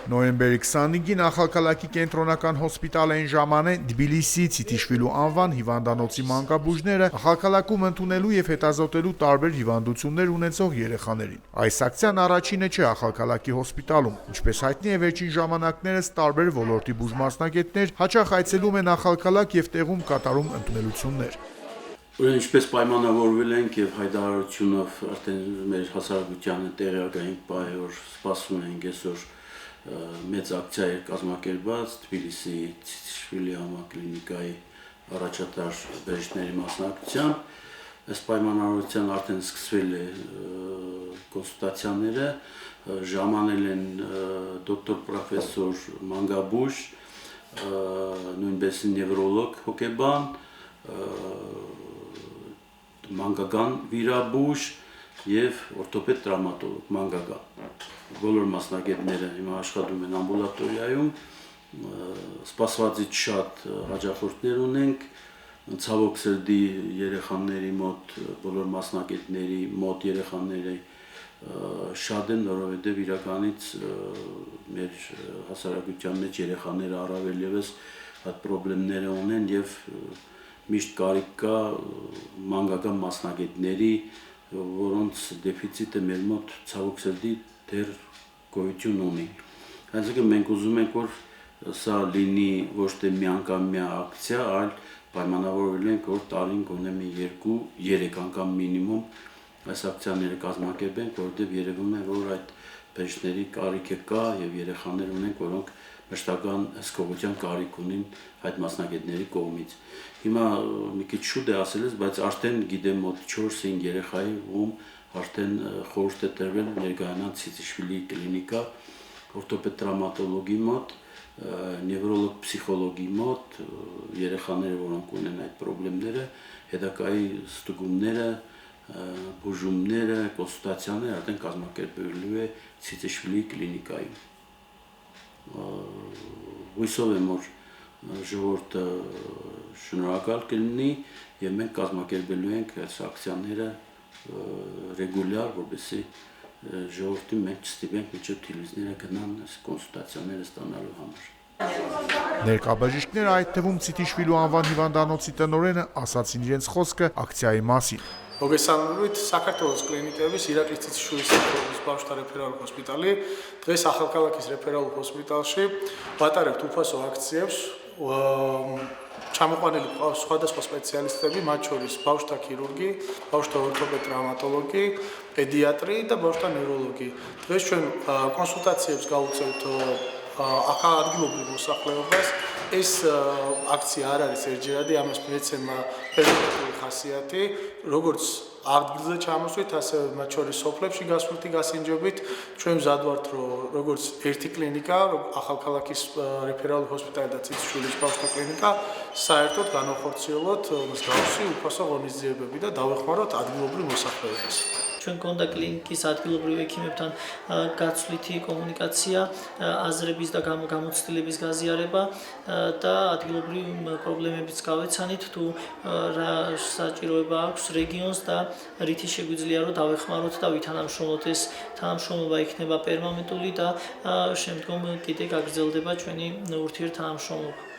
Նոյեմբերի 25-ին Ախալքալաքի կենտրոնական հոսպիտալային ժամանեն Թբիլիսի Ցիտիշվիլու անվան հիվանդանոցի մանկաբույժները Ախալքալաքում ընդունելու եւ հետազոտելու տարբեր հիվանդություններ ունեցող երեխաներին։ Այս ակցիան առաջինը չէ Ախալքալաքի հոսպիտալում։ Ինչպես հայտնի է, վերջին ժամանակներս տարբեր ոլորտի բուժմասնագետներ հաճախ այցելում են Ախալքալակ եւ տեղում կատարում ընդունելություններ։ Ուրեմն ինչպես պայմանավորվել ենք եւ հայտարարությունով արդեն մեր հասարակությանը տեղյակ ենք բայ որ սպասում ենք այսօր մեծ ակցիա է կազմակերպված Թբիլիսի Ցիտիշվիլի համակլինիկայի առաջատար բժիշկների մասնակցությամբ։ Այս պայմանավորության արդեն սկսվել է կոնսուլտացիաները, ժամանել են դոկտոր պրոֆեսոր Մանգաբույժ, նույնպես նևրոլոգ հոգեբան, մանկական վիրաբույժ եւ օրթոպեդ տրավմատոլոգ մանկական։ Բոլոր մասնագետները հիմա աշխատում են ամբուլատորիայում, սպասվածից շատ հաճախորդներ ունենք, ցավոք սրտի երեխաների մոտ, բոլոր մասնագետների մոտ երեխաների շատ են, որովհետեւ իրականից մեր հասարակության մեջ երեխաները առավել եւս այդ խնդիրները ունեն եւ միշտ կարիք կա մանկական մասնագետների, որոնց դեֆիցիտը մեր մոտ ցավոք սրտի դեռ գոյություն ունի։ Այսինքն մենք ուզում ենք որ սա լինի ոչ թե միանգամյա ակցիա, այլ պայմանավորվել ենք որ տարին գոնե մի 2-3 անգամ մինիմում այս ակցիաները կազմակերպենք, որովհետև երևում է որ այդ բժիշկների կարիքը կա եւ երեխաներ ունենք, որոնք մշտական հսկողության կարիք ունին այդ մասնագետների կողմից։ Հիմա մի քիչ շուտ է ասելս, բայց արդեն գիտեմ մոտ 4-5 երեխայի ում արդեն խորհուրդ է տրվել ներկայանալ Ցիտիշվիլի կլինիկա, օրթոպեդ տրավմատոլոգի մոտ, նևրոլոգ պսիխոլոգի մոտ, երեխաները, որոնք ունեն այդ խնդիրները, հետագայի ստուգումները, բուժումները, կոնսուլտացիաները արդեն կազմակերպվելու է Ցիտիշվիլի կլինիկայում։ Հույսով եմ որ ժողովուրդը շնորհակալ կլինի եւ մենք կազմակերպելու ենք այս ակցիաները ռեգուլյար, որովհետեւ ժողովրդին մենք ստիպենք մինչեւ թիլիզները գնան այս կոնսուլտացիաները ստանալու համար։ Ներկա բժիշկները, այդ թվում Ցիտիշվիլու անվան հիվանդանոցի տնօրենը, ասացին իրենց խոսքը ակցիայի մասին։ Մոգեսանորույթ Սաքարթոս կլինիկայից Իրակլի Ցիտիշվիլի բաշխտար ռեֆերալ հոսպիտալի, დღეს Ախալքալաքის ռեֆերալ հոսպիտալში ვატარებთ უფასო აქციებს, ჩამოყვანილი ყავს სხვადასხვა სპეციალისტები, მათ შორის ბავშვთა ქირურგი, ბავშვთა ორთოპედ ტრავმატოლოგი, პედიატრი და ბავშვთა ნევროლოგი. დღეს ჩვენ კონსულტაციებს გავუწევთ აქ ადგილობრივ მოსახლეობას. ეს აქცია არ არის ერთჯერადი, ამას მეცემა პერსონალური ხასიათი, როგორც ადგილზე ჩამოსვით, ასე მათ შორის სოფლებში გასვლითი გასინჯებით, ჩვენ მზად ვართ, რომ როგორც ერთი კლინიკა, ახალქალაქის რეფერალური ჰოსპიტალი და ციციშვილის ბავშვთა კლინიკა, საერთოდ განახორციელოთ მსგავსი უფასო ღონისძიებები და დავეხმაროთ ადგილობრივ მოსახლეობას. Ჩვენ կոնდა կլինიკის ადგილობრივ ექიმებთან გაცვლითი კომუნიკაცია, აზრების და გამოცდილების გაზიარება და ადგილობრივ პრობლემებიც გავეცანით, თუ რა საჭიროება აქვს რეგიონს და რითი შეგვიძლია რომ დავეხმაროთ და ვითანამშრომლოთ. ეს თანამშრომლობა იქნება პერმანენტული და შემდგომ კიდე გაგრძელდება ჩვენი ურთიერთთანამშრომლობა.